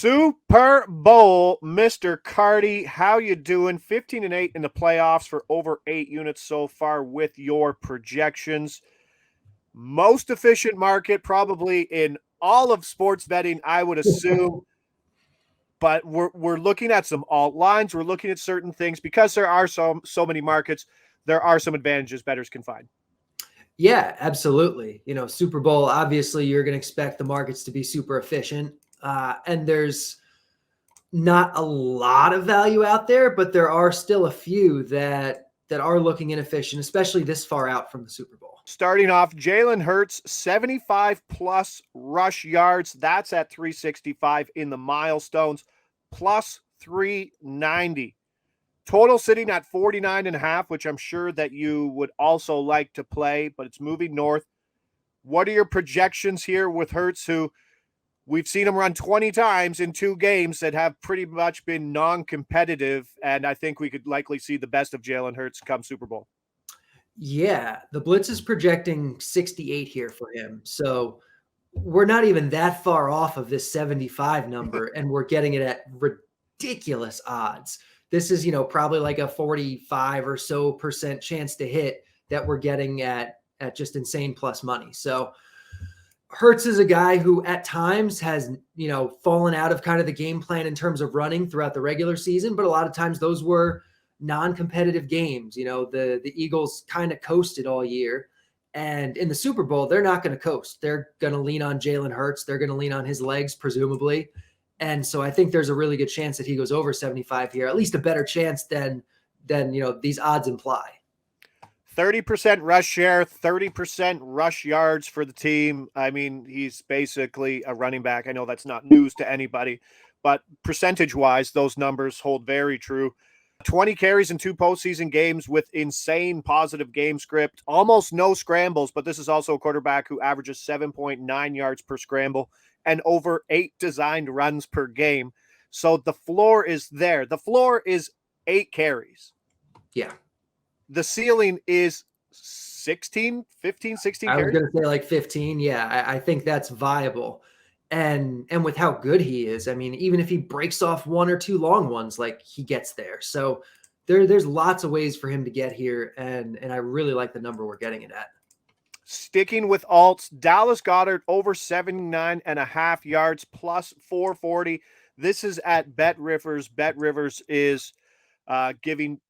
Super Bowl, Mr. Carty. How you doing? 15-8 in the playoffs for over 8 units so far with your projections. Most efficient market probably in all of sports betting, I would assume. But we're looking at some alt lines. We're looking at certain things because there are so many markets. There are some advantages bettors can find. Yeah, absolutely. Super Bowl, obviously you're going to expect the markets to be super efficient. And there's not a lot of value out there, but there are still a few that are looking inefficient, especially this far out from the Super Bowl. Starting off, Jalen Hurts, 75-plus rush yards. That's at 365 in the milestones, plus 390. Total sitting at 49.5, which I'm sure that you would also like to play, but it's moving north. What are your projections here with Hurts, who we've seen him run 20 times in 2 games that have pretty much been non-competitive, and I think we could likely see the best of Jalen Hurts come Super Bowl. Yeah, the Blitz is projecting 68 here for him. So we're not even that far off of this 75 number, and we're getting it at ridiculous odds. This is, probably like a 45 or so % chance to hit that we're getting at just insane plus money. So Hurts is a guy who at times has, fallen out of kind of the game plan in terms of running throughout the regular season, but a lot of times those were non-competitive games. The Eagles kind of coasted all year, and in the Super Bowl, they're not going to coast. They're going to lean on Jalen Hurts. They're going to lean on his legs, presumably. And so I think there's a really good chance that he goes over 75 here, at least a better chance than these odds imply. 30% rush share, 30% rush yards for the team. I mean, he's basically a running back. I know that's not news to anybody, but percentage-wise, those numbers hold very true. 20 carries in 2 postseason games with insane positive game script. Almost no scrambles, but this is also a quarterback who averages 7.9 yards per scramble and over 8 designed runs per game. So the floor is there. The floor is 8 carries. Yeah. The ceiling is 16, 15, 16 carries. I was going to say like 15. Yeah, I think that's viable. And with how good he is, I mean, even if he breaks off 1 or 2 long ones, like he gets there. So there's lots of ways for him to get here. And I really like the number we're getting it at. Sticking with alts, Dallas Goedert over 79.5 yards plus 440. This is at Bet Rivers. Bet Rivers is giving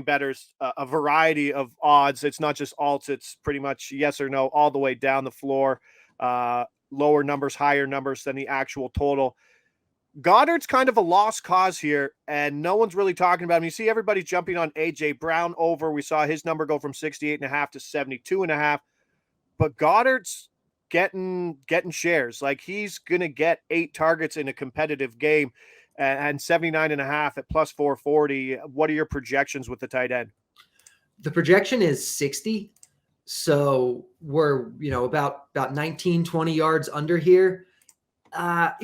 bettors a variety of odds. It's not just alts. It's pretty much yes or no all the way down the floor. Lower numbers, higher numbers than the actual total. Goddard's kind of a lost cause here, and no one's really talking about him. You see everybody jumping on A.J. Brown over. We saw his number go from 68.5 to 72.5. But Goddard's getting shares. Like, he's going to get 8 targets in a competitive game and 79.5 at plus 440. What are your projections with the tight end? The projection is 60. So we're, about 19, 20 yards under here, but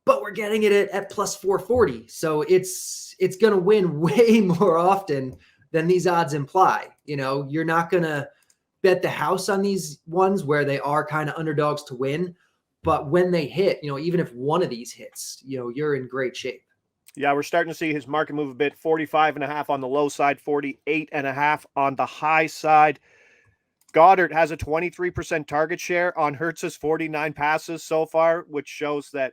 we're getting it at plus 440. So it's going to win way more often than these odds imply. You're not going to bet the house on these ones where they are kind of underdogs to win. But when they hit, even if one of these hits, you're in great shape. Yeah, we're starting to see his market move a bit. 45.5 on the low side, 48.5 on the high side. Goddard has a 23% target share on Hurts's 49 passes so far, which shows that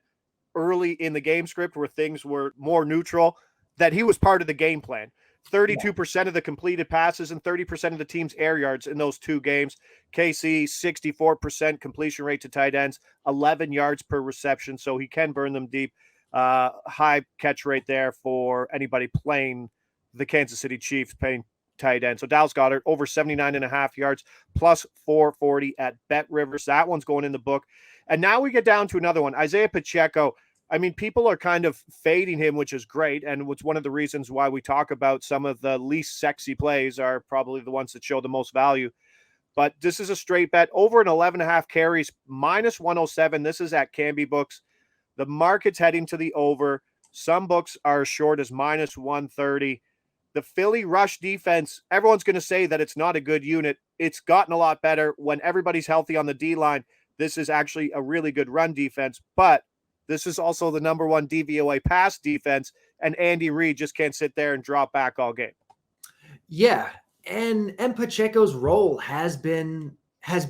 early in the game script where things were more neutral, that he was part of the game plan. 32% of the completed passes and 30% of the team's air yards in those 2 games. KC, 64% completion rate to tight ends, 11 yards per reception, so he can burn them deep. High catch rate there for anybody playing the Kansas City Chiefs, paying tight end. So Dallas Goedert over 79.5 yards plus 440 at Bet Rivers. That one's going in the book. And now we get down to another one. Isaiah Pacheco. I mean, people are kind of fading him, which is great. And it's one of the reasons why we talk about some of the least sexy plays are probably the ones that show the most value. But this is a straight bet over an 11.5 carries, minus 107. This is at Canby Books. The market's heading to the over. Some books are as short as minus 130. The Philly rush defense, everyone's going to say that it's not a good unit. It's gotten a lot better when everybody's healthy on the D-line. This is actually a really good run defense, but This is also the number one DVOA pass defense, and Andy Reid just can't sit there and drop back all game. Yeah, and Pacheco's role has been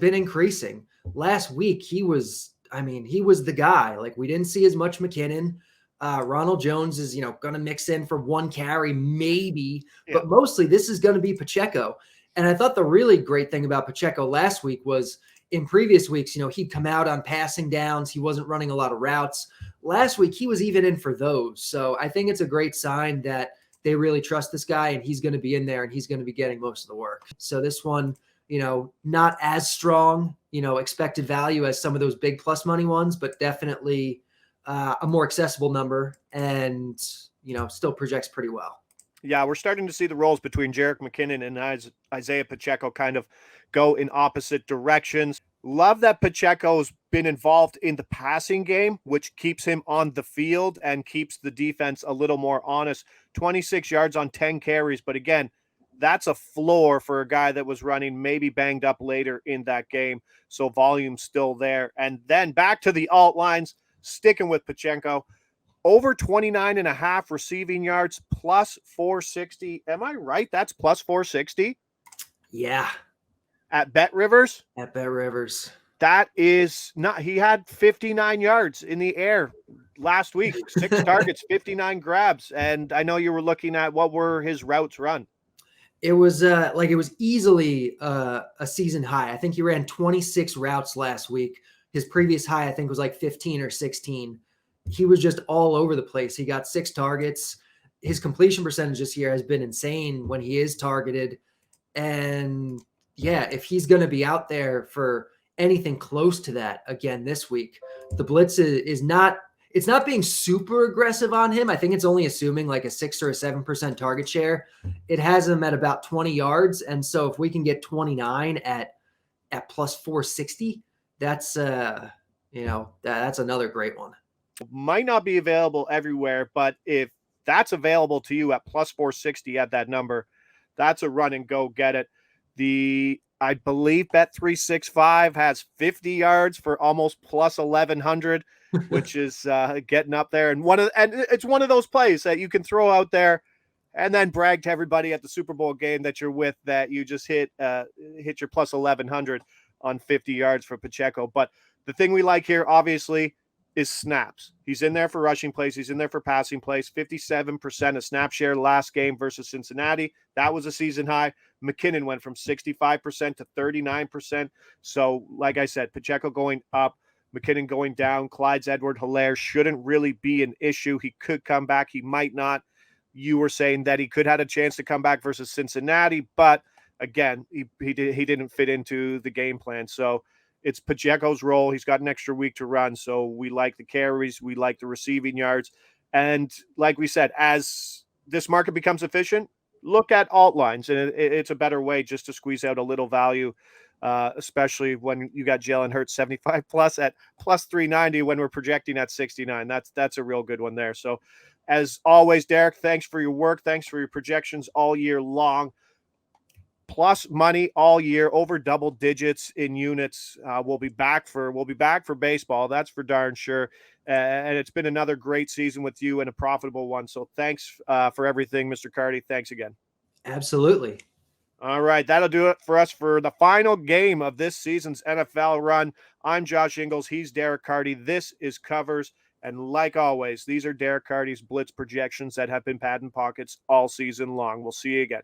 increasing. Last week he was the guy. Like, we didn't see as much McKinnon. Ronald Jones is going to mix in for one carry maybe, but mostly this is going to be Pacheco. And I thought the really great thing about Pacheco last week was, in previous weeks, he'd come out on passing downs. He wasn't running a lot of routes. Last week he was even in for those. So I think it's a great sign that they really trust this guy, and he's going to be in there and he's going to be getting most of the work. So this one, not as strong, expected value as some of those big plus money ones, but definitely a more accessible number, and, still projects pretty well. Yeah, we're starting to see the roles between Jerick McKinnon and Isaiah Pacheco kind of go in opposite directions. Love that Pacheco's been involved in the passing game, which keeps him on the field and keeps the defense a little more honest. 26 yards on 10 carries. But again, that's a floor for a guy that was running maybe banged up later in that game. So volume's still there. And then back to the alt lines, sticking with Pacheco. Over 29.5 receiving yards, plus 460. Am I right? That's plus 460? Yeah. At Bet Rivers? At Bet Rivers. That is not, he had 59 yards in the air last week, 6 targets, 59 grabs. And I know you were looking at what were his routes run. It was it was easily a season high. I think he ran 26 routes last week. His previous high, I think, was like 15 or 16. He was just all over the place. He got 6 targets. His completion percentage this year has been insane when he is targeted. And yeah, if he's going to be out there for anything close to that again this week, the blitz is not, it's not being super aggressive on him. I think it's only assuming like a 6 or a 7% target share. It has him at about 20 yards. And so if we can get 29 at plus 460, that's that's another great one. Might not be available everywhere, but if that's available to you at plus 460 at that number, that's a run and go get it. I believe Bet365 has 50 yards for almost plus 1,100, which is getting up there. And it's one of those plays that you can throw out there and then brag to everybody at the Super Bowl game that you're with that you just hit your plus 1,100 on 50 yards for Pacheco. But the thing we like here, obviously, is snaps. He's in there for rushing plays. He's in there for passing plays. 57% of snap share last game versus Cincinnati. That was a season high. McKinnon went from 65% to 39%. So, like I said, Pacheco going up, McKinnon going down. Clyde's Edward-Helaire shouldn't really be an issue. He could come back. He might not. You were saying that he could have a chance to come back versus Cincinnati, but again, he didn't fit into the game plan. So it's Pacheco's role. He's got an extra week to run. So we like the carries. We like the receiving yards. And like we said, as this market becomes efficient, look at alt lines. And it's a better way just to squeeze out a little value, especially when you got Jalen Hurts 75 plus at plus 390 when we're projecting at 69. That's a real good one there. So as always, Derek, thanks for your work. Thanks for your projections all year long. Plus money all year, over double digits in units. We'll be back for baseball. That's for darn sure. And it's been another great season with you and a profitable one. So thanks for everything, Mr. Carty. Thanks again. Absolutely. All right, that'll do it for us for the final game of this season's NFL run. I'm Josh Ingles. He's Derek Carty. This is Covers. And like always, these are Derek Carty's blitz projections that have been patent pockets all season long. We'll see you again.